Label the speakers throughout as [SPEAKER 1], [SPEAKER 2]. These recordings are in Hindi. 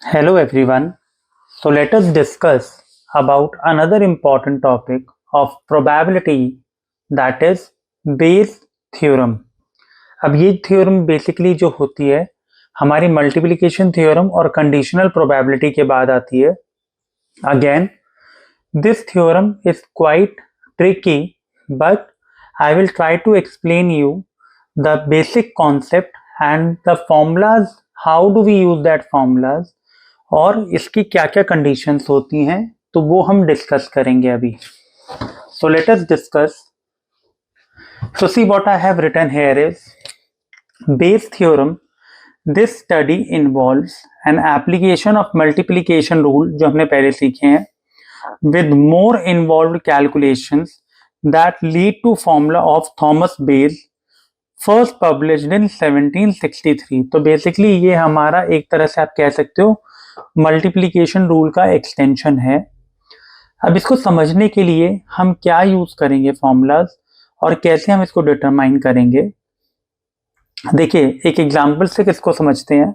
[SPEAKER 1] Hello everyone. So let us discuss about another important topic of probability, that is Bayes theorem. अब ये थ्योरम बेसिकली जो होती है हमारी मल्टीप्लिकेशन थ्योरम और कंडीशनल प्रोबेबिलिटी के बाद आती है. Again this theorem is quite tricky but I will try to explain you the basic concept and the formulas, how do we use that formulas और इसकी क्या क्या कंडीशंस होती हैं तो वो हम डिस्कस करेंगे अभी. So let us discuss. So see what I have written here is Bayes theorem. This study involves an application of multiplication rule जो हमने पहले सीखे हैं with more involved calculations that lead to formula of Thomas Bayes first published in 1763. तो बेसिकली ये हमारा एक तरह से आप कह सकते हो मल्टीप्लिकेशन रूल का एक्सटेंशन है. अब इसको समझने के लिए हम क्या यूज करेंगे फॉर्मूलाज और कैसे हम इसको डिटरमाइन करेंगे. देखिए एक एग्जांपल से किसको समझते हैं.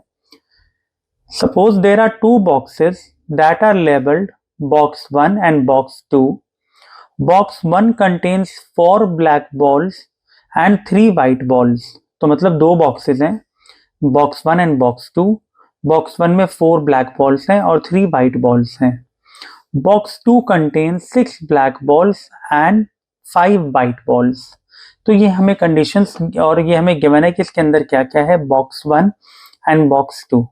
[SPEAKER 1] Suppose there are two boxes that are labeled box 1 and box 2. Box 1 contains 4 black balls and 3 white balls. तो मतलब दो बॉक्सेस हैं, बॉक्स 1 एंड बॉक्स 2. बॉक्स 1 में 4 ब्लैक बॉल्स हैं और 3 वाइट बॉल्स हैं. Box 2 contains 6 black balls and 5 white balls. तो ये हमें कंडीशंस और ये हमें गिवन है कि इसके अंदर क्या क्या है, बॉक्स 1 एंड बॉक्स 2.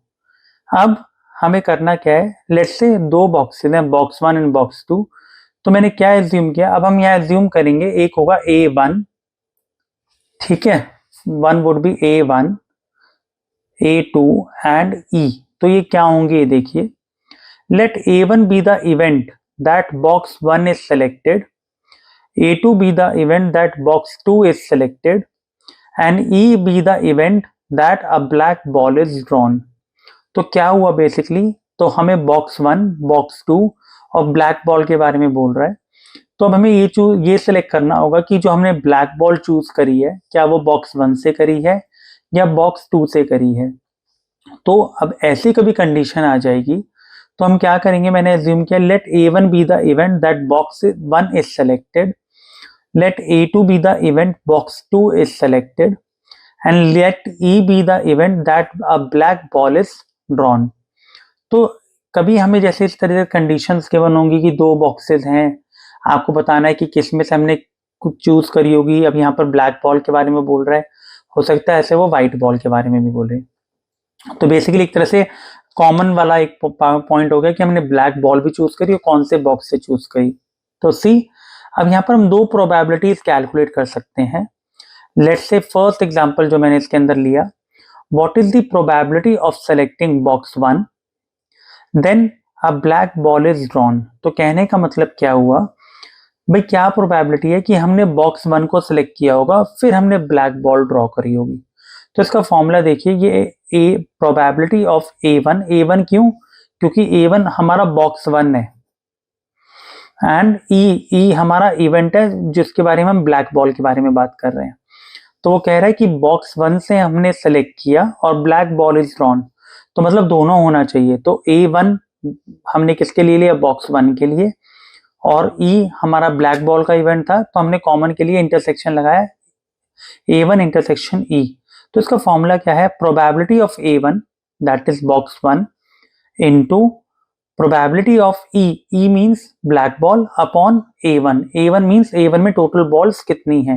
[SPEAKER 1] अब हमें करना क्या है, लेट्स से दो बॉक्सेस हैं, बॉक्स 1 एंड बॉक्स 2. तो मैंने क्या एज्यूम किया, अब हम यहाँ एज्यूम करेंगे एक होगा A1, ठीक है, 1 would be A1, A2 and E. तो ये क्या होंगे ये देखिए. Let A1 be the event that box 1 is selected, A2 be the event that box 2 is selected and E be the event that a black ball is drawn. तो क्या हुआ बेसिकली, तो हमें बॉक्स 1, बॉक्स 2 और ब्लैक बॉल के बारे में बोल रहा है. तो अब हमें ये सिलेक्ट करना होगा कि जो हमने ब्लैक बॉल चूज करी है क्या वो बॉक्स 1 से करी है या बॉक्स 2 से करी है. तो अब ऐसी कभी कंडीशन आ जाएगी तो हम क्या करेंगे, मैंने एज्यूम किया let A1 be the event that box 1 is selected, let A2 be the event box 2 is selected and let E be the event that a black ball is drawn. तो कभी हमें जैसे इस तरह से कंडीशंस गिवन होंगी कि दो बॉक्सेस हैं, आपको बताना है कि किस में से हमने कुछ चूज करी होगी. अब यहाँ पर ब्लैक बॉल के बारे में बोल रहा है, हो सकता है ऐसे वो व्हाइट बॉल के बारे में भी बोले. तो बेसिकली एक तरह से कॉमन वाला एक पॉइंट हो गया कि हमने ब्लैक बॉल भी चूज करी और कौन से बॉक्स से चूज करी. तो सी अब यहाँ पर हम दो प्रोबेबिलिटीज कैलकुलेट कर सकते हैं. लेट्स से फर्स्ट एग्जांपल जो मैंने इसके अंदर लिया, what is the probability of selecting box 1 then a black ball is drawn. तो कहने का मतलब क्या हुआ भाई, क्या प्रोबेबिलिटी है कि हमने बॉक्स 1 को सिलेक्ट किया होगा फिर हमने ब्लैक बॉल ड्रॉ करी होगी. तो इसका फॉर्मूला देखिए, ये प्रोबेबिलिटी ऑफ A1 क्यों, क्योंकि A1 हमारा बॉक्स 1 है एंड ई हमारा इवेंट है जिसके बारे में हम ब्लैक बॉल के बारे में बात कर रहे हैं. तो वो कह रहा है कि बॉक्स 1 से हमने सेलेक्ट किया और ब्लैक बॉल इज ड्रॉन, तो मतलब दोनों होना चाहिए. तो A1 हमने किसके लिए लिया, बॉक्स 1 के लिए, और E हमारा ब्लैक बॉल का इवेंट था तो हमने कॉमन के लिए इंटरसेक्शन लगाया A1 इंटरसेक्शन E. तो इसका फॉर्मूला क्या है, probability of A1 that is box 1 into probability of E means black ball upon A1. A1 means A1 में टोटल बॉल्स कितनी हैं.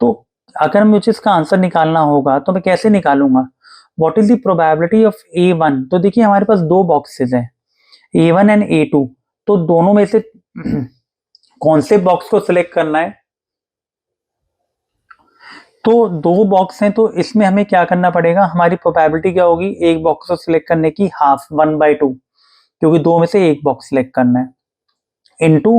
[SPEAKER 1] तो अगर मुझे इसका आंसर निकालना होगा तो मैं कैसे निकालूंगा, what is the probability of A1. तो देखिए हमारे पास दो बॉक्सेस हैं A1 एंड A2, तो दोनों में से कौन से बॉक्स को सिलेक्ट करना है. तो दो बॉक्स हैं तो इसमें हमें क्या करना पड़ेगा, हमारी प्रोबेबिलिटी क्या होगी, एक बॉक्स को सिलेक्ट करने की हाफ 1/2, क्योंकि दो में से एक बॉक्स सिलेक्ट करना है, इनटू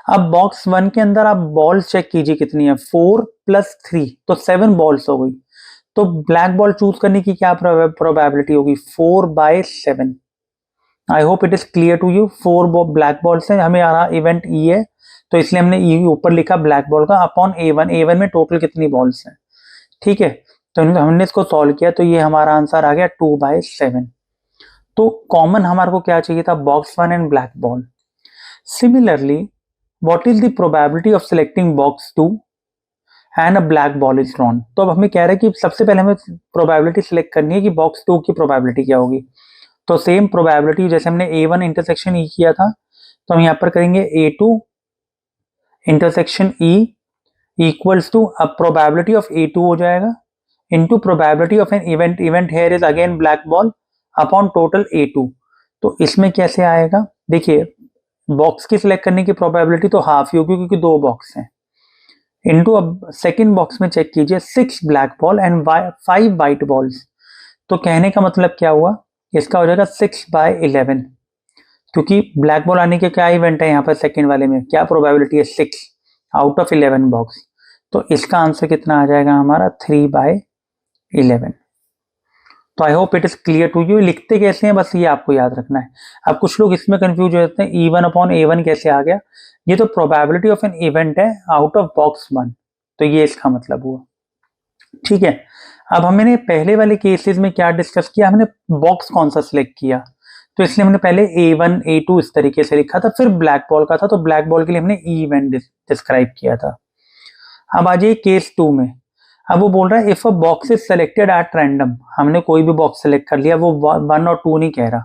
[SPEAKER 1] अब बॉक्स 1 के अंदर आप बॉल चेक कीजिए कितनी है, 4 + 3 तो 7 बॉल्स हो गई. तो ब्लैक बॉल चूज करने की क्या प्रोबेबिलिटी होगी, 4/7. I hope it is clear to you. 4 black balls हैं, हमें आ इवेंट E है तो इसलिए हमने E ऊपर लिखा ब्लैक बॉल का अपॉन A1 में टोटल कितनी बॉल्स हैं, ठीक है. तो हमने इसको सॉल्व किया तो ये हमारा आंसर आ गया 2/7. तो कॉमन हमारे को क्या चाहिए था, box 1 and black ball. Similarly what is the probability of selecting box 2 and a black ball is drawn. तो अब हमें कह रहा है कि सबसे पहले हमें प्रोबेबिलिटी सिलेक्ट करनी है कि बॉक्स 2 की प्रोबेबिलिटी क्या होगी। तो सेम प्रोबेबिलिटी जैसे हमने A1 इंटरसेक्शन E किया था, तो हम यहाँ पर करेंगे A2 intersection E equals to, अब प्रोबेबिलिटी ऑफ A2 हो जाएगा into probability of an event, event here is again black ball upon total A2। तो इसमें कैसे आएगा, देखिए बॉक्स की सिलेक्ट करने की प्रोबेबिलिटी तो हाफ ही होगी क्योंकि 2 बॉक्स हैं, इनटू अब सेकंड बॉक्स में चेक कीजिए 6 black ball and 5 white balls. तो कहने का मतलब क्या हुआ, इसका हो जाएगा 6/11, क्योंकि ब्लैक बॉल आने के क्या इवेंट है यहाँ पर सेकंड वाले में, क्या प्रोबेबिलिटी है 6 आउट ऑफ 11 बॉक्स। तो इसका आंसर कितना आ जाएगा हमारा 3/11। तो I hope it is clear to you. लिखते कैसे हैं बस ये आपको याद रखना है। अब कुछ लोग इसमें कंफ्यूज हो जाते हैं, E1/A1 कैसे आ गया, ये तो प्रोबेबिलिटी ऑफ एन इवेंट है आउट ऑफ बॉक्स 1, तो ये इसका मतलब हुआ। ठीक है, अब हमने पहले वाले केसेस में क्या डिस्कस किया, हमने बॉक्स कौन सा सिलेक्ट किया, तो इसलिए हमने पहले A1 A2 इस तरीके से लिखा था, फिर ब्लैक बॉल का था तो ब्लैक बॉल के लिए हमने ई इवेंट डिस्क्राइब किया था। अब आ जाइए केस 2 में। अब वो बोल रहा है if a box is selected at random, हमने कोई भी बॉक्स सेलेक्ट कर लिया, वो 1 और 2 नहीं कह रहा,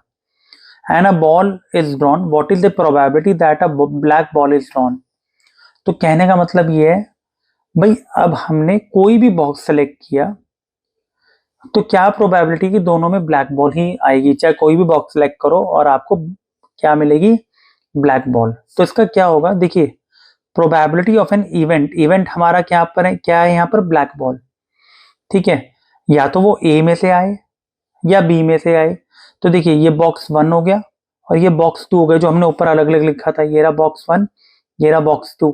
[SPEAKER 1] and a ball is drawn, what is the probability that a black ball is drawn. तो कहने का मतलब ये है भाई, अब हमने कोई भी बॉक्स सेलेक्ट किया तो क्या प्रोबेबिलिटी कि दोनों में ब्लैक बॉल ही आएगी, चाहे कोई भी बॉक्स सेलेक्ट करो और आपको क्या मिलेगी, ब्लैक बॉल। तो इसका क्या होगा, देखिए probability of an event, event हमारा क्या पर है, क्या है यहाँ पर ब्लैक बॉल। ठीक है, या तो वो ए में से आए या बी में से आए। तो देखिए ये बॉक्स 1 हो गया और ये बॉक्स 2 हो गया, जो हमने ऊपर अलग अलग लिखा था, ये रहा बॉक्स 1, ये रहा बॉक्स 2।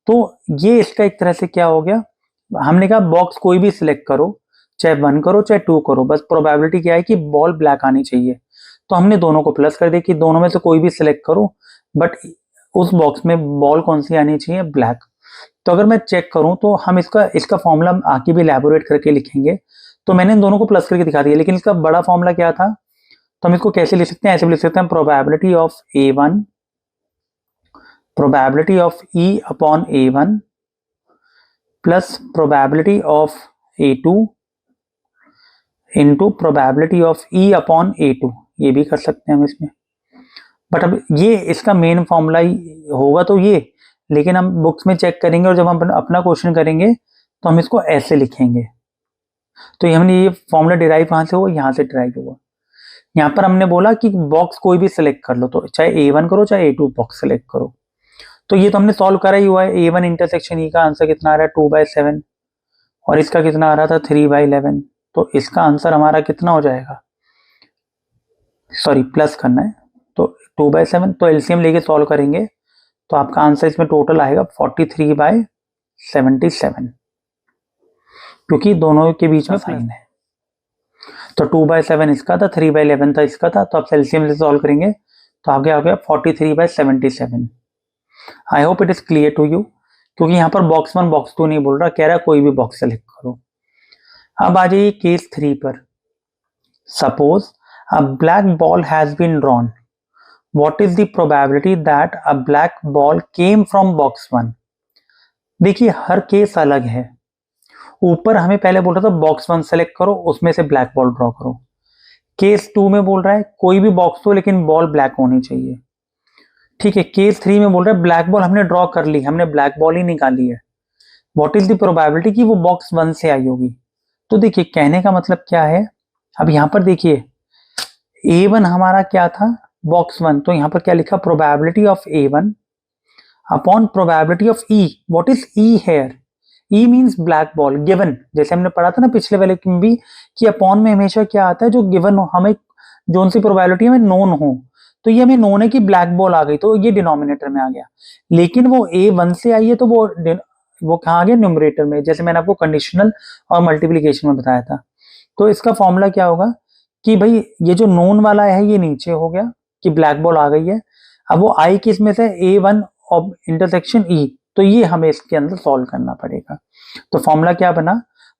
[SPEAKER 1] तो ये इसका एक तरह से क्या हो गया, हमने कहा बॉक्स कोई भी सिलेक्ट करो, चाहे 1 करो चाहे 2 करो, बस प्रोबेबिलिटी क्या है कि बॉल ब्लैक आनी चाहिए। तो हमने दोनों को प्लस कर दिया कि दोनों में से कोई भी सिलेक्ट करो, बट उस बॉक्स में बॉल कौन सी आनी चाहिए, ब्लैक। तो अगर मैं चेक करूं तो हम इसका फॉर्मूला आगे भी इलैबोरेट करके लिखेंगे, तो मैंने इन दोनों को प्लस करके दिखा दिया, लेकिन इसका बड़ा फॉर्मूला क्या था, तो हम इसको कैसे लिख सकते हैं, ऐसे भी लिख सकते हैं, probability of A1 probability of E/A1 plus probability of A2 into probability of E/A2, ये भी कर सकते हैं हम इसमें। बट अब ये इसका मेन फॉर्मूला होगा तो ये, लेकिन हम बुक्स में चेक करेंगे और जब हम अपना क्वेश्चन करेंगे तो हम इसको ऐसे लिखेंगे। तो ये हमने ये फॉर्मूला डिराइव कहाँ से हुआ, यहाँ से डिराइव हुआ। यहाँ पर हमने बोला कि बॉक्स कोई भी सिलेक्ट कर लो, तो चाहे A1 करो चाहे A2 बॉक्स सिलेक्ट करो। तो ये तो हमने सॉल्व करा ही हुआ है। A1 इंटरसेक्शन E का आंसर कितना आ रहा है, 2/7, और इसका कितना आ रहा था 3/11। तो इसका आंसर हमारा कितना हो जाएगा, सॉरी प्लस करना है, तो 2/7, तो एलसीएम लेके सॉल्व करेंगे तो आपका आंसर इसमें टोटल आएगा 43/77, क्योंकि दोनों के बीच में साइन है। तो 2/7 इसका था, 3/11 था इसका था, तो आप एलसीएम से सॉल्व करेंगे तो आगे आ गया 43/77। I hope it is clear to you, क्योंकि यहाँ पर बॉक्स 1 बॉक्स 2 नहीं बोल रहा, कह रहा है कोई भी बॉक्स सेलेक्ट करो। अब आ जाइए केस 3 पर। Suppose a black ball has been drawn, what is the probability that a black ball came from box 1। देखिए हर केस अलग है। ऊपर हमें पहले बोल रहा था बॉक्स 1 सेलेक्ट करो, उसमें से ब्लैक बॉल ड्रॉ करो। केस 2 में बोल रहा है कोई भी बॉक्स हो लेकिन बॉल ब्लैक होनी चाहिए। ठीक है, केस 3 में बोल रहा है ब्लैक बॉल हमने ड्रॉ कर ली, हमने ब्लैक बॉल ही निकाली है, व्हाट इज द प्रोबेबिलिटी कि वो बॉक्स 1 से आई होगी। तो देखिए कहने का मतलब क्या है, अब यहां पर देखिए A1 हमारा क्या था, बॉक्स 1, तो यहां पर क्या लिखा, probability of A1 upon probability of E। What is E here, E means black ball given, जैसे हमने पढ़ा था ना पिछले वाले में भी कि अपॉन में हमेशा क्या आता है, जो गिवन हो, हमें जोन सी प्रोबेबिलिटी हमें नोन हो, तो ये हमें नोन है कि ब्लैक बॉल आ गई, तो ये डिनोमिनेटर में आ गया। लेकिन वो A1 से आई है तो वो कहाँ आ गया, न्यूमरेटर में, जैसे मैंने आपको कंडीशनल और मल्टीप्लीकेशन में बताया था। तो इसका फॉर्मूला क्या होगा कि भाई ये जो नोन वाला है ये नीचे हो गया कि ब्लैक बॉल आ गई है, अब वो आई किस में से, A1 और इंटरसेक्शन E, तो ये हमें इसके अंदर सॉल्व करना पड़ेगा। तो फॉर्मूला क्या बना,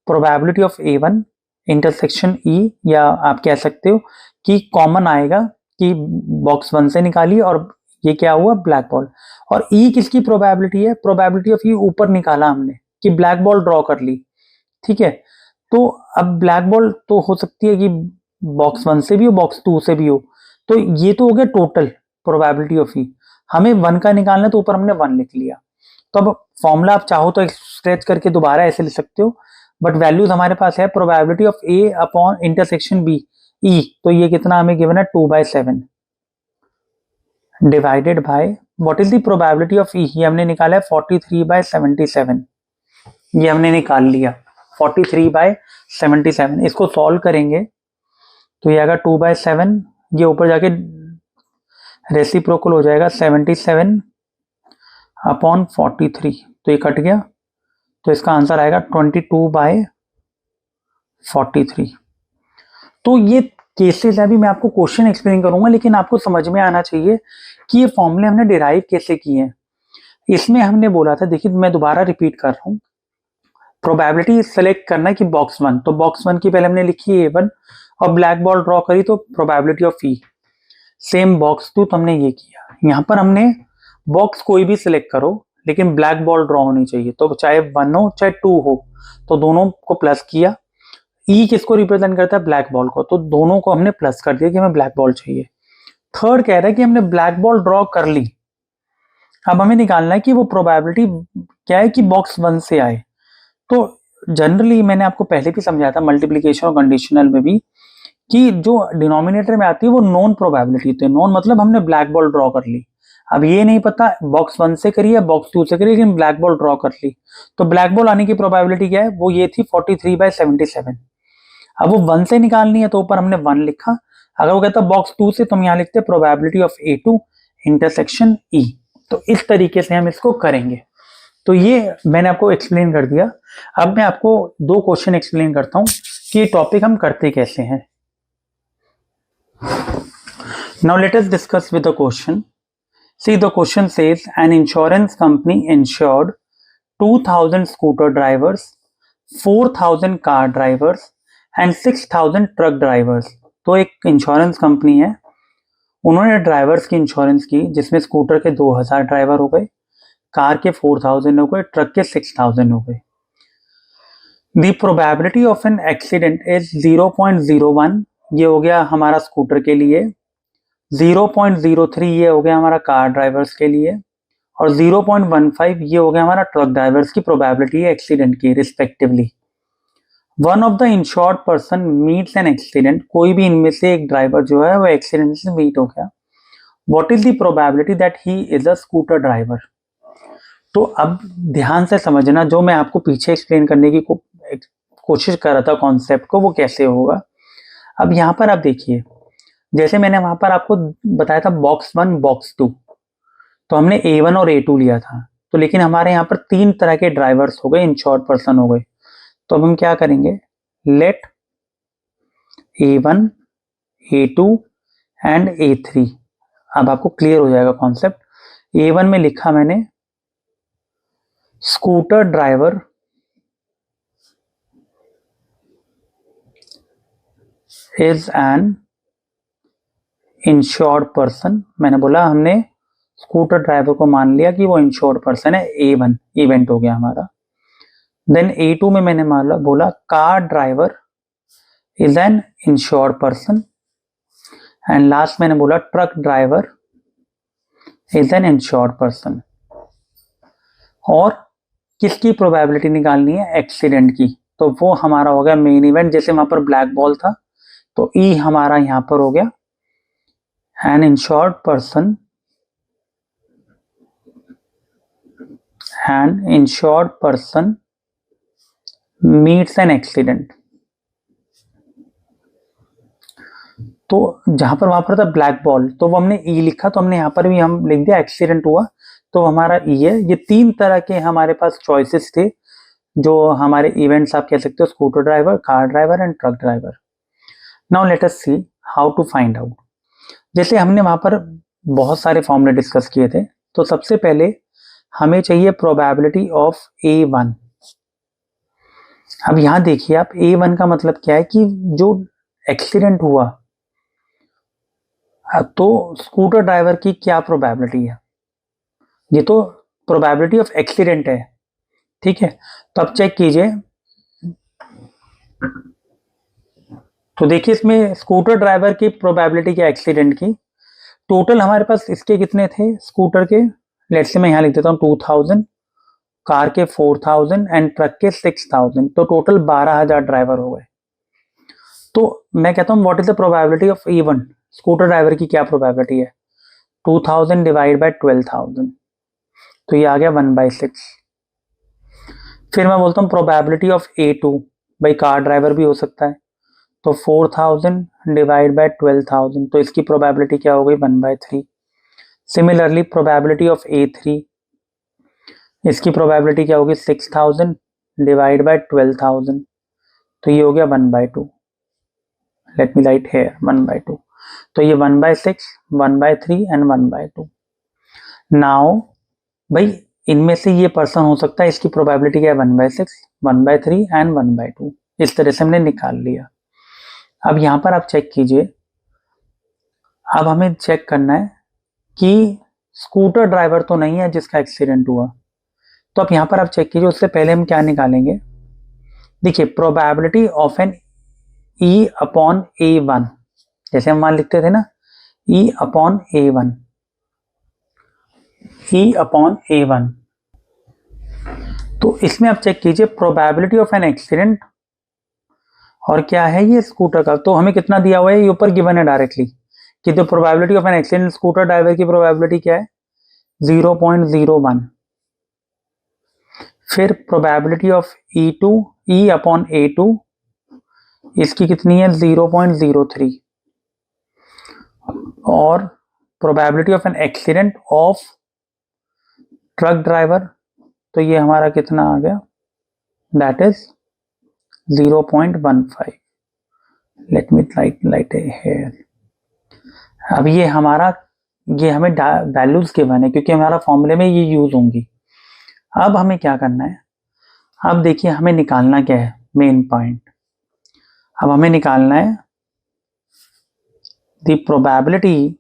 [SPEAKER 1] probability of A1 intersection E, या आप कह सकते हो कि कॉमन आएगा कि बॉक्स 1 से निकाली और ये क्या हुआ, ब्लैक बॉल। और ई किसकी प्रोबेबिलिटी है, प्रोबेबिलिटी ऑफ ई ऊपर निकाला हमने कि ब्लैक बॉल ड्रॉ कर ली, ठीक है। तो अब ब्लैक बॉल तो हो सकती है कि बॉक्स 1 से भी हो, बॉक्स 2 से भी हो, तो ये तो हो गया टोटल प्रोबेबिलिटी ऑफ ई। हमें 1 का निकालना है तो ऊपर हमने 1 लिख लिया। तो अब फॉर्मूला आप चाहो तो स्ट्रेच करके दोबारा ऐसे लिख सकते हो, बट वैल्यूज हमारे पास है probability of A upon intersection B E. तो ये कितना हमें गिवन है, 2/7 divided by what is the probability of E, ये हमने निकाला है 43/77। ये हमने निकाल लिया 43/77। इसको सॉल्व करेंगे तो ये आएगा 2/7, ये ऊपर जाके रेसिप्रोकल हो जाएगा 77 अपॉन 43, तो ये कट गया, तो इसका आंसर आएगा 22/43। तो ये केसेस है, अभी मैं आपको क्वेश्चन एक्सप्लेन करूंगा, लेकिन आपको समझ में आना चाहिए कि ये फॉर्मूले हमने डिराइव कैसे किए हैं। इसमें हमने बोला था, देखिए मैं दोबारा रिपीट कर रहा हूँ, प्रोबेबिलिटी सेलेक्ट करना है कि बॉक्स 1, तो बॉक्स 1 की पहले हमने लिखी A1 और ब्लैक बॉल ड्रॉ करी, तो probability of E. Same box 2 तो हमने ये किया, यहाँ पर हमने बॉक्स कोई भी सिलेक्ट करो लेकिन ब्लैक बॉल ड्रॉ होनी चाहिए, तो चाहे 1 हो चाहे 2 हो, तो दोनों को प्लस किया। ई किसको रिप्रेजेंट करता है, ब्लैक बॉल को, तो दोनों को हमने प्लस कर दिया कि हमें ब्लैक बॉल चाहिए। थर्ड कह रहा है कि हमने ब्लैक बॉल ड्रॉ कर ली, अब हमें निकालना है कि वो प्रोबेबिलिटी क्या है कि बॉक्स 1 से आए। तो जनरली मैंने आपको पहले भी समझाया था मल्टीप्लिकेशन और कंडीशनल में भी, कि जो डिनोमिनेटर में आती है वो नॉन प्रोबेबिलिटी, तो नॉन मतलब हमने ब्लैक बॉल ड्रॉ कर ली। अब ये नहीं पता बॉक्स 1 से करी या बॉक्स 2 से करी, लेकिन ब्लैक बॉल ड्रॉ कर ली, तो ब्लैक बॉल आने की प्रोबेबिलिटी क्या है, वो ये थी 43/77। अब वो 1 से निकालनी है तो ऊपर हमने 1 लिखा, अगर वो कहता बॉक्स 2 से तो हम यहाँ लिखते probability of A2 intersection E। तो इस तरीके से हम इसको करेंगे। तो ये मैंने आपको एक्सप्लेन कर दिया। अब मैं आपको 2 क्वेश्चन एक्सप्लेन करता हूँ कि ये टॉपिक हम करते कैसे हैं। Now let us discuss with the question. See, the question says an insurance company insured 2000 scooter drivers, 4000 car drivers and 6000 truck drivers. तो एक इंश्योरेंस कंपनी है, उन्होंने ड्राइवर्स की इंश्योरेंस की जिसमें स्कूटर के 2000 ड्राइवर हो गए, कार के 4000 हो गए, ट्रक के 6000 हो गए। The probability of an accident is 0.01, ये हो गया हमारा स्कूटर के लिए, 0.03 ये हो गया हमारा कार ड्राइवर्स के लिए, और 0.15 ये हो गया हमारा ट्रक ड्राइवर्स की प्रोबेबिलिटी है एक्सीडेंट की respectively. One of the insured person meets an accident, कोई भी इनमें से एक ड्राइवर जो है वो एक्सीडेंट से मीट हो गया। What is the probability that he is a scooter driver. तो अब ध्यान से समझना, जो मैं आपको पीछे एक्सप्लेन करने की कोशिश कर रहा था कॉन्सेप्ट को, वो कैसे होगा। अब यहाँ पर आप देखिए, जैसे मैंने वहां पर आपको बताया था बॉक्स 1 बॉक्स 2, तो हमने A1 और A2 लिया था, तो लेकिन हमारे यहाँ पर 3 तरह के ड्राइवर्स हो गए, इंश्योर्ड पर्सन हो गए। तो अब हम क्या करेंगे, let A1 A2 and A3। अब आपको क्लियर हो जाएगा कॉन्सेप्ट। A1 में लिखा मैंने scooter driver is an insured person, मैंने बोला हमने स्कूटर ड्राइवर को मान लिया कि वो इंश्योर्ड पर्सन है, A1 इवेंट हो गया हमारा। देन A2 में मैंने बोला car driver is an insured person, and last मैंने बोला truck driver is an insured person. और किसकी प्रोबेबिलिटी निकालनी है, एक्सीडेंट की, तो वो हमारा हो गया मेन इवेंट। जैसे वहां पर ब्लैक बॉल था तो ई हमारा यहां पर हो गया an insured person, an insured person meets an accident. तो जहां पर वहां पर था ब्लैक बॉल, तो वो हमने ई लिखा, तो हमने यहाँ पर भी हम लिख दिया एक्सीडेंट हुआ, तो हमारा ई है। ये 3 तरह के हमारे पास चॉइसेस थे जो हमारे इवेंट्स आप कह सकते हो, scooter driver, car driver and truck driver. Now let us see how to find out. जैसे हमने वहां पर बहुत सारे फॉर्मूले डिस्कस किए थे, तो सबसे पहले हमें चाहिए प्रोबेबिलिटी ऑफ A1। अब यहां देखिए आप, A1 का मतलब क्या है कि जो एक्सीडेंट हुआ तो स्कूटर ड्राइवर की क्या प्रोबेबिलिटी है? ये तो प्रोबेबिलिटी ऑफ एक्सीडेंट है, ठीक है। तो अब चेक कीजिए, तो देखिए इसमें स्कूटर ड्राइवर की प्रोबेबिलिटी क्या एक्सीडेंट की। टोटल हमारे पास इसके कितने थे स्कूटर के, लेट्स से मैं यहाँ लिख देता हूँ 2000, कार के 4000 एंड ट्रक के 6000, तो टोटल 12000 ड्राइवर हो गए। तो मैं कहता हूँ what is the probability of even, scooter driver की क्या प्रोबेबिलिटी है, 2000 डिवाइड बाय 12000, तो ये आ गया 1/6। फिर मैं बोलता हूँ प्रोबेबिलिटी ऑफ A2, भाई कार ड्राइवर भी हो सकता है, तो 4000 डिवाइड बाय 12000, तो इसकी प्रोबेबिलिटी क्या हो गई 1/3। सिमिलरली प्रोबेबिलिटी ऑफ A3, इसकी प्रोबेबिलिटी क्या होगी 6000 डिवाइड बाय 12000, तो ये हो गया 1/2। लेट मी राइट हेयर 1/2, तो ये 1/6, 1/3 एंड 1/2। नाउ भाई इनमें से ये पर्सन हो सकता है, इसकी प्रोबेबिलिटी क्या है 1/6, 1/3 एंड 1/2, इस तरह से हमने निकाल लिया। अब यहाँ पर आप चेक कीजिए, अब हमें चेक करना है कि स्कूटर ड्राइवर तो नहीं है जिसका एक्सीडेंट हुआ, तो अब यहाँ पर आप चेक कीजिए, उससे पहले हम क्या निकालेंगे। देखिए probability of an E upon A1, जैसे हम वहां लिखते थे ना E upon A1, E upon A1, तो इसमें आप चेक कीजिए प्रोबेबिलिटी ऑफ एन एक्सीडेंट और क्या है ये स्कूटर का, तो हमें कितना दिया हुआ है, ये ऊपर गिवन है डायरेक्टली कि the probability of an accident, scooter driver की प्रोबेबिलिटी क्या है 0.01। फिर probability of E2, E upon A2, इसकी कितनी है 0.03, और probability of an accident of truck driver, तो ये हमारा कितना आ गया, that is 0.15। Let me light here. अब ये हमारा, ये हमें वैल्यूज गिवन है क्योंकि हमारा फॉर्मूले में ये यूज होंगी। अब हमें क्या करना है, अब देखिए हमें निकालना क्या है मेन पॉइंट, अब हमें निकालना है the probability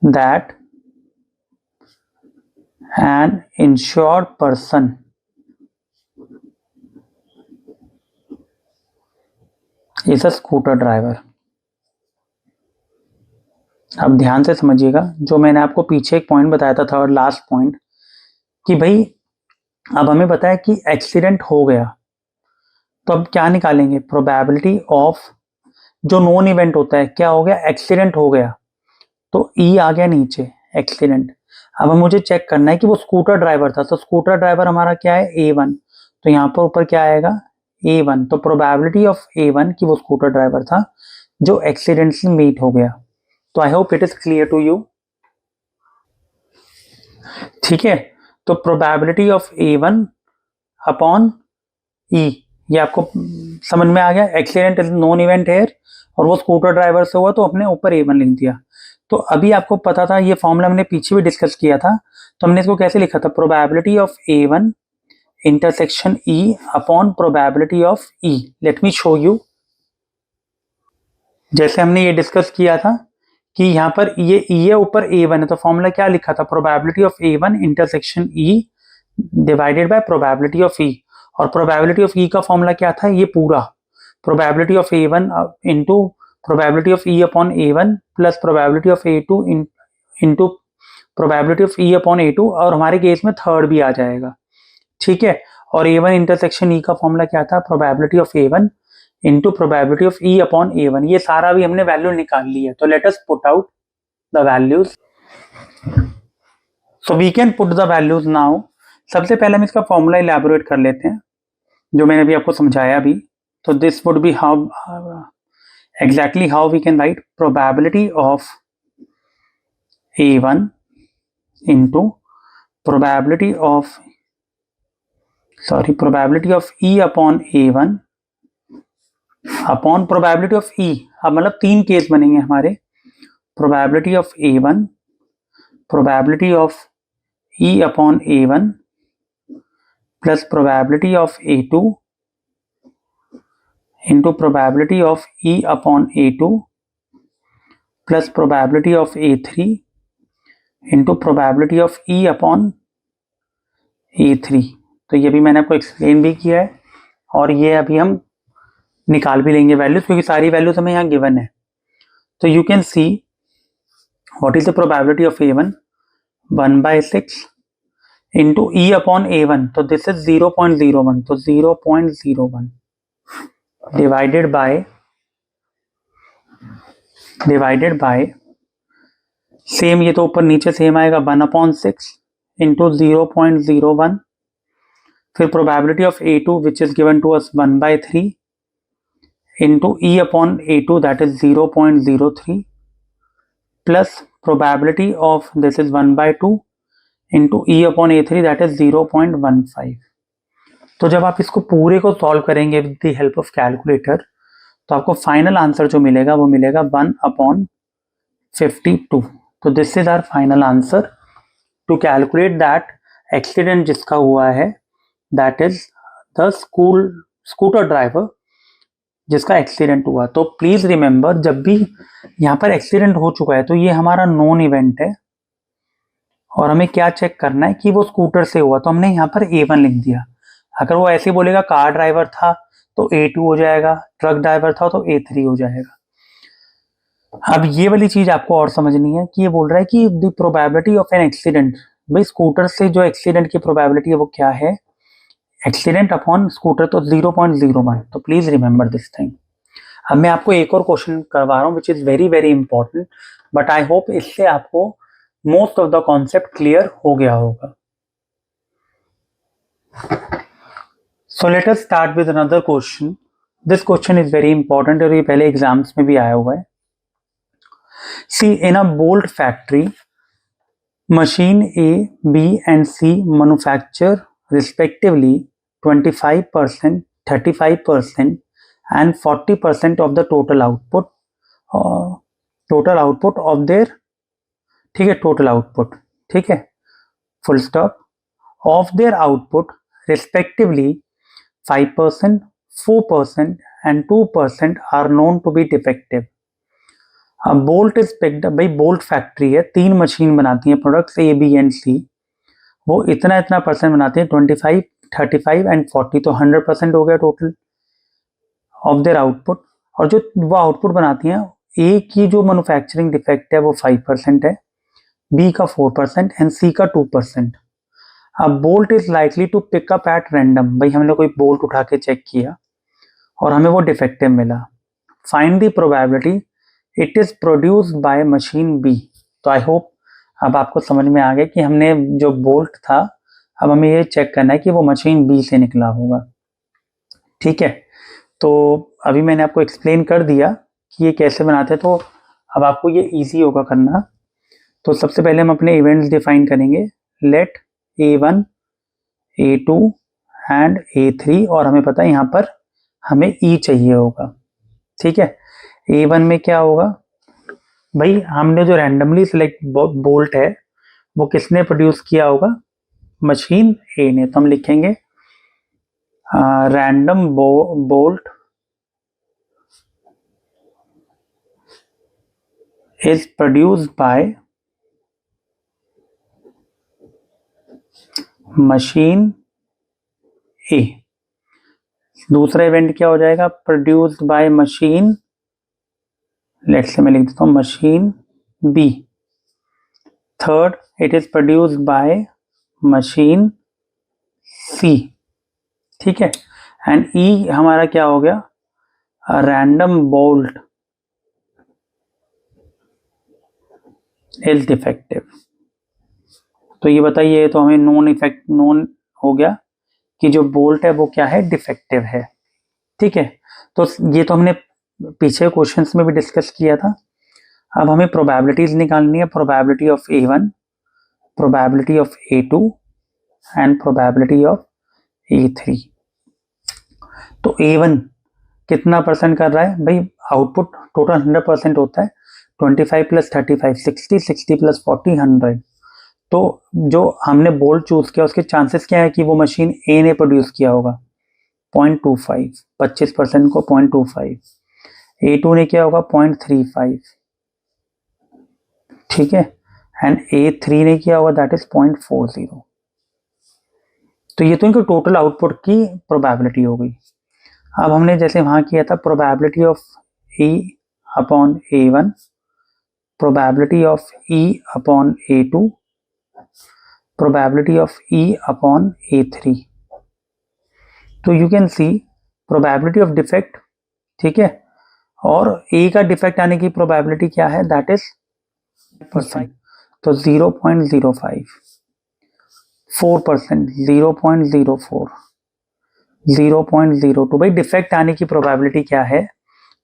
[SPEAKER 1] that an insured person is a scooter driver। अब ध्यान से समझिएगा, जो मैंने आपको पीछे एक पॉइंट बताया था, थर्ड लास्ट पॉइंट, कि भाई अब हमें पता है कि एक्सीडेंट हो गया, तो अब क्या निकालेंगे, प्रोबेबिलिटी ऑफ जो नॉन इवेंट होता है, क्या हो गया एक्सीडेंट हो गया, तो ई आ गया नीचे एक्सीडेंट। अब मुझे चेक करना है कि वो स्कूटर ड्राइवर था, तो स्कूटर ड्राइवर हमारा क्या है A1, तो यहाँ पर ऊपर क्या आएगा A1, तो प्रोबेबिलिटी ऑफ A1 कि वो स्कूटर ड्राइवर था जो एक्सीडेंट से मीट हो गया। तो I hope it is clear to you, ठीक है। तो probability of A1 upon E, ये आपको समझ में आ गया, accident is non event here और वो स्कूटर ड्राइवर से हुआ, तो अपने ऊपर A1 लिख दिया। तो अभी आपको पता था, ये फॉर्मूला हमने पीछे भी डिस्कस किया था, तो हमने इसको कैसे लिखा था, probability of A1 intersection E upon probability of E। Let me show you, जैसे हमने ये डिस्कस किया था कि यहाँ पर ये E है, ऊपर A1 है, तो फॉर्मूला क्या लिखा था, probability of A1 intersection E divided by probability of E, और प्रोबेबिलिटी ऑफ E का फॉर्मूला क्या था, ये पूरा probability of A1 into probability of E upon A1 plus probability of A2 into probability of E upon A2, और हमारे केस में थर्ड भी आ जाएगा, ठीक है। और A1 इंटरसेक्शन E का फॉर्मूला क्या था, probability of A1 into probability of E upon A1, ये सारा भी हमने वैल्यू निकाल ली है। तो let us put out the values, so we can put the values now. सबसे पहले हम इसका फॉर्मूला इलैबोरेट कर लेते हैं, जो मैंने अभी आपको समझाया भी। तो this would be how exactly how we can write probability of A1 into probability of E upon A1 upon probability of E। अब मतलब तीन केस बनेंगे हमारे, probability of A1, probability of E upon A1 plus probability of A2 into probability of E upon A2 plus probability of A3 into probability of E upon A3। तो ये भी मैंने आपको एक्सप्लेन भी किया है और ये अभी हम निकाल भी लेंगे वैल्यूज, क्योंकि सारी वैल्यूज हमें यहाँ गिवन है। तो you can see what is the probability of A1 1/6 into E upon A1, तो दिस इज 0.01, तो 0.01 डिवाइडेड बाय सेम, ये तो ऊपर नीचे सेम आएगा 1/6 इंटू 0.01, फिर probability of A2 which is given to us 1/3 into E upon A2 that is 0.03 plus probability of this is 1/2 into E upon A3 that is 0.15। तो जब आप इसको पूरे को सॉल्व करेंगे with the help of calculator, तो आपको फाइनल आंसर जो मिलेगा वो मिलेगा 1/52। तो this is our final answer to calculate that accident जिसका हुआ है, that is the scooter driver जिसका एक्सीडेंट हुआ। तो प्लीज रिमेंबर, जब भी यहाँ पर एक्सीडेंट हो चुका है तो ये हमारा नॉन इवेंट है और हमें क्या चेक करना है कि वो स्कूटर से हुआ, तो हमने यहाँ पर A1 लिख दिया। अगर वो ऐसे बोलेगा कार ड्राइवर था तो A2 हो जाएगा, ट्रक ड्राइवर था तो A3 हो जाएगा। अब ये वाली चीज आपको और समझनी है कि ये बोल रहा है कि the probability of an accident, भाई स्कूटर से जो एक्सीडेंट की प्रोबेबिलिटी है वो क्या है, एक्सीडेंट अपॉन स्कूटर, तो 0.01। तो प्लीज रिमेंबर दिस थिंग। अब मैं आपको एक और क्वेश्चन करवा रहा हूँ which is very very important, but I hope इससे आपको most of the concept clear हो गया होगा। So let us start with another question. This question is very important और ये पहले एग्जाम्स में भी आया हुआ है। See, in a bolt factory, machine A, B and C manufacture respectively 25%, 35% and 40% of the total output of their, ठीक है, total output, ठीक है, full stop, of their output respectively 5%, 4% and 2% are known to be defective. अब बोल्ट इज पिक्ड अप, भाई बोल्ट फैक्ट्री है, 3 मशीन बनाती हैं products A, B and C, वो इतना इतना परसेंट बनाते हैं, 25, 35 एंड 40, तो 100% हो गया टोटल ऑफ देयर आउटपुट। और जो वो आउटपुट बनाती हैं, A की जो मैन्युफैक्चरिंग डिफेक्ट है वो 5% है, B का 4% एंड C का 2%। अब bolt is likely to pick up at random, भाई हमने कोई बोल्ट उठा के चेक किया और हमें वो डिफेक्टिव मिला। Find the probability it is produced by machine B. तो आई होप अब आपको समझ में आ गया कि हमने जो बोल्ट था, अब हमें ये चेक करना है कि वो मशीन बी से निकला होगा, ठीक है। तो अभी मैंने आपको एक्सप्लेन कर दिया कि ये कैसे बनाते हैं, तो अब आपको ये इजी होगा करना। तो सबसे पहले हम अपने इवेंट्स डिफाइन करेंगे, let A1, A2 and A3, और हमें पता है यहाँ पर हमें E चाहिए होगा, ठीक है। A1 में क्या होगा, भाई हमने जो रैंडमली सिलेक्ट बोल्ट है वो किसने प्रोड्यूस किया होगा, मशीन A ने। तो हम लिखेंगे random bolt is produced by machine A। दूसरा इवेंट क्या हो जाएगा, produced by machine, let's say मैं लिख देता हूँ machine B। Third, it is produced by machine C, ठीक है। एंड E हमारा क्या हो गया, रैंडम बोल्ट इज डिफेक्टिव। तो ये बताइए, तो हमें नोन हो गया कि जो बोल्ट है वो क्या है, डिफेक्टिव है, ठीक है। तो ये तो हमने पीछे क्वेश्चंस में भी डिस्कस किया था। अब हमें प्रोबेबिलिटीज निकालनी है, probability of A1, probability of A2 and probability of A3। तो A1 कितना परसेंट कर रहा है, भाई आउटपुट टोटल 100% होता है, 25 प्लस 35 60, 60 प्लस 40 100, तो जो हमने बोल्ट चूज किया उसके चांसेस क्या है कि वो मशीन ए ने प्रोड्यूस किया होगा 0.25, 25% को 0.25, A2 ने किया होगा 0.35, ठीक है, एंड A3 ने किया होगा दैट इज 0.40। तो ये तो इनके टोटल आउटपुट की प्रोबेबिलिटी हो गई। अब हमने जैसे वहां किया था probability of E upon A1, probability of E upon A2, probability of E upon A3। तो you can see probability of defect, ठीक है, और ए का डिफेक्ट आने की प्रोबेबिलिटी क्या है दैट इज %। तो 0.05, 4%, 0.04, 0.02। भाई डिफेक्ट आने की प्रोबेबिलिटी क्या है,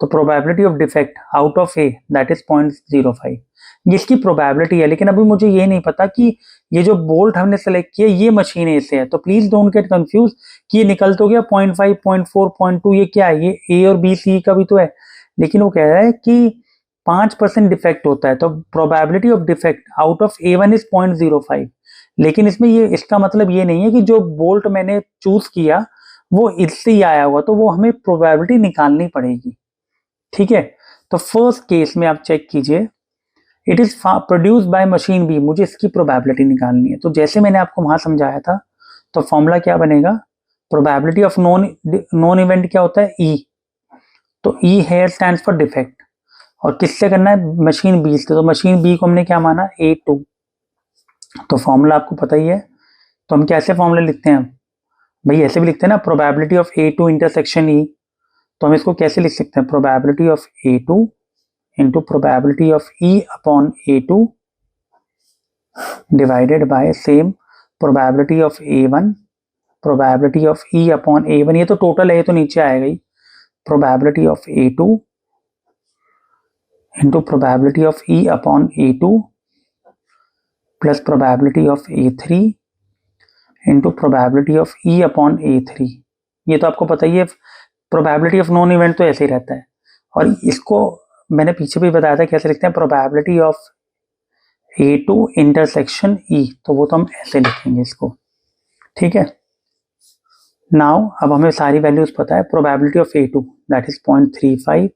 [SPEAKER 1] तो probability of defect out of A that is 0.05, ये इसकी प्रोबेबिलिटी है। लेकिन अभी मुझे ये नहीं पता कि ये जो बोल्ट हमने सेलेक्ट किया ये मशीन ए से है, तो प्लीज डोंट गेट कंफ्यूज कि ये निकल तो गया 0.5, 0.4, 0.2, ये क्या है, ये ए और बी सी का भी तो है, लेकिन वो कह रहा है कि 5% डिफेक्ट होता है, तो probability of defect out of A1 is 0.05। लेकिन इसमें ये इसका मतलब ये नहीं है कि जो बोल्ट मैंने चूज किया वो इससे ही आया होगा, तो वो हमें प्रोबेबिलिटी निकालनी पड़ेगी, ठीक है। तो फर्स्ट केस में आप चेक कीजिए, it is produce by machine B, मुझे इसकी प्रोबेबिलिटी निकालनी है। तो जैसे मैंने आपको वहां समझाया था, तो फॉर्मूला क्या बनेगा, प्रोबेबिलिटी ऑफ नॉन इवेंट क्या होता है ई, तो ई हेयर स्टैंड्स फॉर डिफेक्ट, और किससे करना है, मशीन बी से, तो मशीन बी को हमने क्या माना A2। तो फॉर्मूला आपको पता ही है, तो हम कैसे फॉर्मूला लिखते हैं, भाई ऐसे भी लिखते हैं ना, probability of A2 intersection E, तो हम इसको कैसे लिख सकते हैं, probability of A2 into probability of E upon A2 divided by same probability of A1, probability of E upon A1, ये तो टोटल है, ये तो नीचे आएगा ही, probability of A2 into probability of E upon A2 plus probability of A3 into probability of E upon A3। ये तो आपको पता ही है, प्रोबेबिलिटी ऑफ नॉन इवेंट तो ऐसे ही रहता है, और इसको मैंने पीछे भी बताया था कैसे लिखते हैं, probability of A2 intersection E, तो वो तो हम ऐसे लिखेंगे इसको, ठीक है। नाउ अब हमें सारी वैल्यूज पता है, probability of A2 that is 0.35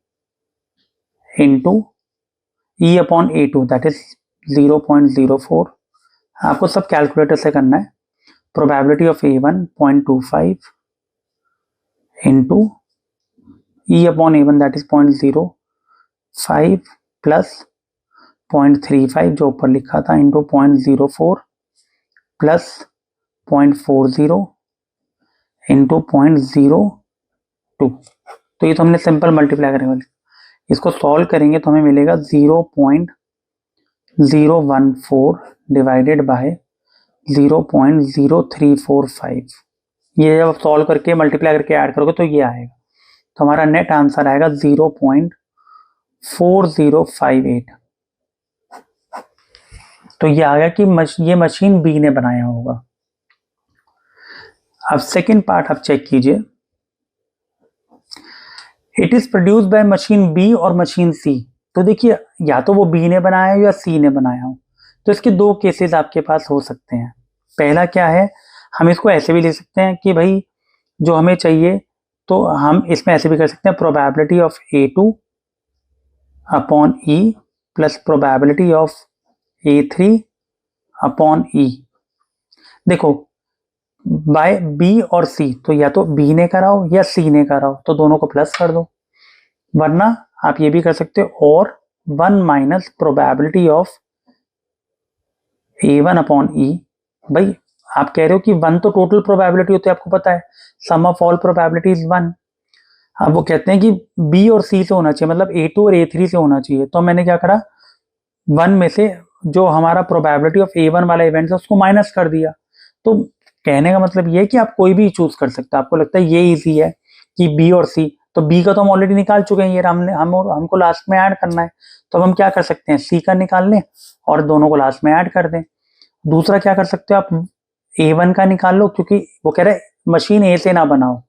[SPEAKER 1] into E upon A2 that is 0.04, आपको सब कैलकुलेटर से करना है, probability of A1 0.25 into E upon A1 that is 0.05 plus 0.35 जो ऊपर लिखा था इंटू 0.04 प्लस 0.40 इंटू 0.02। तो ये तो हमने सिंपल मल्टीप्लाई करेंगे, इसको सॉल्व करेंगे तो हमें मिलेगा 0.014 डिवाइडेड बाय 0.0345। ये जब सॉल्व करके मल्टीप्लाई करके ऐड करोगे तो ये आएगा, तो हमारा नेट आंसर आएगा 0.4058। तो ये आ गया कि ये मशीन बी ने बनाया होगा। अब सेकेंड पार्ट आप चेक कीजिए, it is produce by machine B और मशीन सी। तो देखिए या तो वो बी ने बनाया हो या सी ने बनाया हो, तो इसके दो केसेस आपके पास हो सकते हैं। पहला क्या है, हम इसको ऐसे भी लिख सकते हैं कि भाई जो हमें चाहिए, तो हम इसमें ऐसे भी कर सकते हैं, probability of A2 upon E plus probability of A3 upon E। देखो बाय बी और सी, तो या तो बी ने करा हो या सी ने करा हो, तो दोनों को प्लस कर दो, वरना आप ये भी कर सकते हो, और 1 minus probability of A1 upon E। भाई आप कह रहे हो कि 1 तो टोटल प्रोबेबिलिटी होती है, आपको पता है सम ऑफ ऑल प्रोबेबिलिटी इज 1। अब वो कहते हैं कि बी और सी से होना चाहिए, मतलब A2 और A3 से होना चाहिए, तो मैंने क्या करा, 1 में से जो हमारा प्रोबेबिलिटी ऑफ A1 वाला इवेंट है उसको माइनस कर दिया। तो कहने का मतलब ये है कि आप कोई भी चूज कर सकते हैं, आपको लगता है ये इजी है कि बी और सी, तो बी का तो हम ऑलरेडी निकाल चुके हैं, ये हमको लास्ट में ऐड करना है, तो अब हम क्या कर सकते हैं, सी का निकाल लें और दोनों को लास्ट में ऐड कर दें। दूसरा क्या कर सकते हो आप, A1 का निकाल लो, क्योंकि वो कह रहे मशीन ए से ना बनाओ,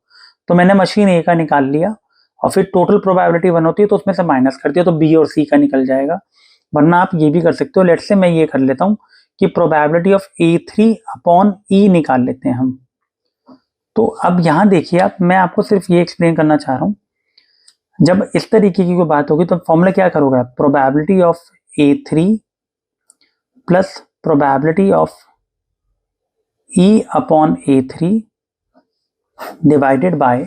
[SPEAKER 1] तो मैंने मशीन ए का निकाल लिया, और फिर टोटल प्रोबेबिलिटी 1 होती है तो उसमें से माइनस कर दिया, तो बी और सी का निकल जाएगा। वरना आप ये भी कर सकते हो, लेट्स से मैं ये कर लेता हूँ कि probability of A3 upon E निकाल लेते हैं हम। तो अब यहां देखिए आप, मैं आपको सिर्फ ये एक्सप्लेन करना चाह रहा हूं, जब इस तरीके की कोई बात होगी तो फॉर्मूला क्या करोगे, probability of A3 plus probability of E upon A3 divided by,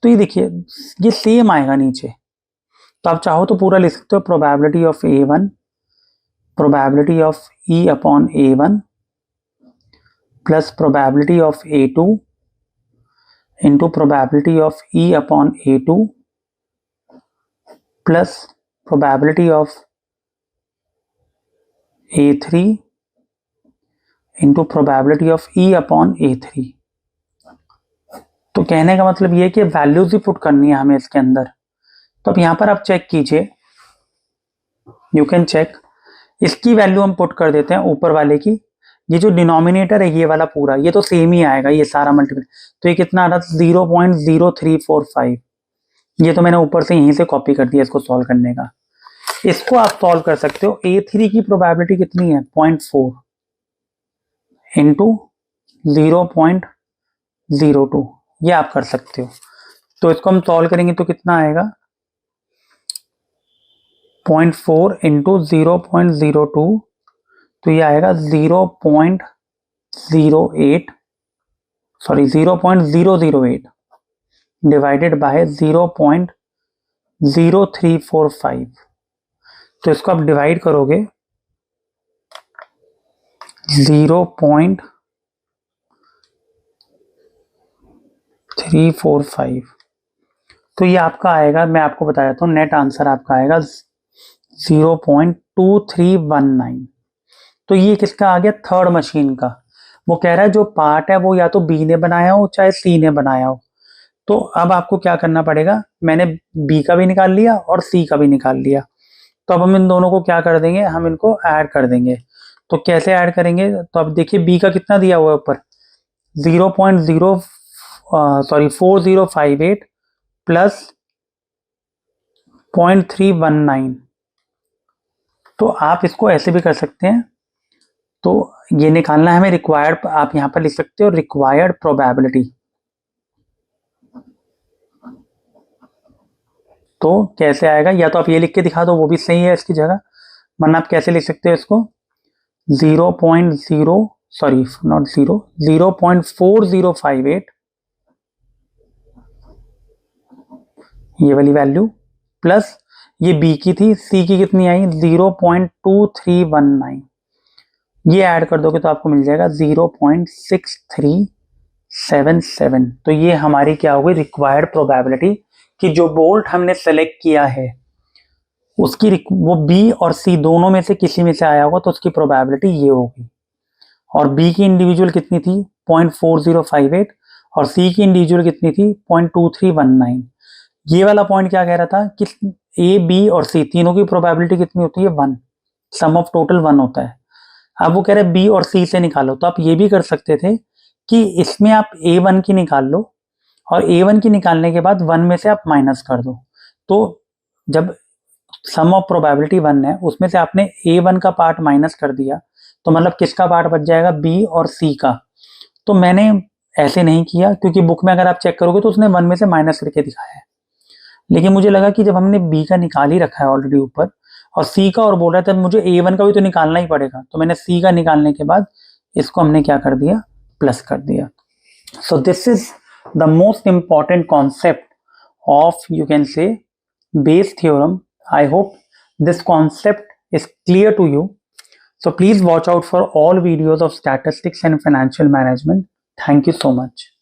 [SPEAKER 1] तो ये देखिए ये सेम आएगा नीचे, तो आप चाहो तो पूरा लिख सकते हो, probability of A1 probability of E upon A1 plus probability of A2 into probability of E upon A2 plus probability of A3 into probability of E upon A3। तो कहने का मतलब ये है कि वैल्यूज ही पुट करनी है हमें इसके अंदर। तो अब यहां पर आप चेक कीजिए, यू कैन चेक, इसकी वैल्यू हम पुट कर देते हैं ऊपर वाले की, ये जो डिनोमिनेटर है ये वाला पूरा, ये तो सेम ही आएगा, ये सारा मल्टीप्लाई, तो ये कितना आ रहा था 0.0345, ये तो मैंने ऊपर से यहीं से कॉपी कर दिया इसको सॉल्व करने का। इसको आप सॉल्व कर सकते हो, A3 की प्रोबेबिलिटी कितनी है 0.4 इंटू 0.02, ये आप कर सकते हो। तो इसको हम सॉल्व करेंगे तो कितना आएगा 0.4 इंटू 0.02, तो ये आएगा 0.008 डिवाइडेड बाय 0.0345। तो इसको आप डिवाइड करोगे 0.345, तो ये आपका आएगा, मैं आपको बताया था नेट आंसर आपका आएगा 0.2319। तो ये किसका आ गया, थर्ड मशीन का। वो कह रहा है जो पार्ट है वो या तो बी ने बनाया हो चाहे सी ने बनाया हो। तो अब आपको क्या करना पड़ेगा, मैंने बी का भी निकाल लिया और सी का भी निकाल लिया, तो अब हम इन दोनों को क्या कर देंगे, हम इनको ऐड कर देंगे। तो कैसे ऐड करेंगे, तो अब देखिए बी का कितना दिया हुआ है ऊपर 4058 प्लस 0.319, तो आप इसको ऐसे भी कर सकते हैं। तो ये निकालना है हमें रिक्वायर्ड, आप यहां पर लिख सकते हो रिक्वायर्ड प्रोबेबिलिटी। तो कैसे आएगा, या तो आप ये लिख के दिखा दो वो भी सही है इसकी जगह, वरना आप कैसे लिख सकते हो इसको 0.4058 ये वाली वैल्यू प्लस ये बी की थी, सी की कितनी आई 0.2319, ये ऐड कर दोगे तो आपको मिल जाएगा 0.6377। तो ये हमारी क्या होगी रिक्वायर्ड प्रोबेबिलिटी कि जो बोल्ट हमने सेलेक्ट किया है उसकी वो बी और सी दोनों में से किसी में से आया होगा तो उसकी प्रोबेबिलिटी ये होगी। और बी की इंडिविजुअल कितनी थी 0.4058 और सी की इंडिविजुअल कितनी थी 0.2319। ये वाला पॉइंट क्या कह रहा था कि ए बी और सी तीनों की प्रोबेबिलिटी कितनी होती है 1, सम ऑफ टोटल 1 होता है। अब वो कह रहे बी और सी से निकालो, तो आप ये भी कर सकते थे कि इसमें आप A1 की निकाल लो और A1 की निकालने के बाद 1 में से आप माइनस कर दो। तो जब सम ऑफ प्रोबेबिलिटी 1 है उसमें से आपने A1 का पार्ट माइनस कर दिया, तो मतलब किसका पार्ट बच जाएगा B और C का। तो मैंने ऐसे नहीं किया क्योंकि बुक में अगर आप चेक करोगे तो उसने 1 में से माइनस करके दिखाया है, लेकिन मुझे लगा कि जब हमने B का निकाल ही रखा है ऑलरेडी ऊपर और C का और बोल रहा था मुझे A1 का भी तो निकालना ही पड़ेगा, तो मैंने C का निकालने के बाद इसको हमने क्या कर दिया प्लस कर दिया। So this is the most important concept of you can say Bayes theorem. I hope this concept is clear to you. So please watch out for all videos of statistics and financial management. Thank you so much.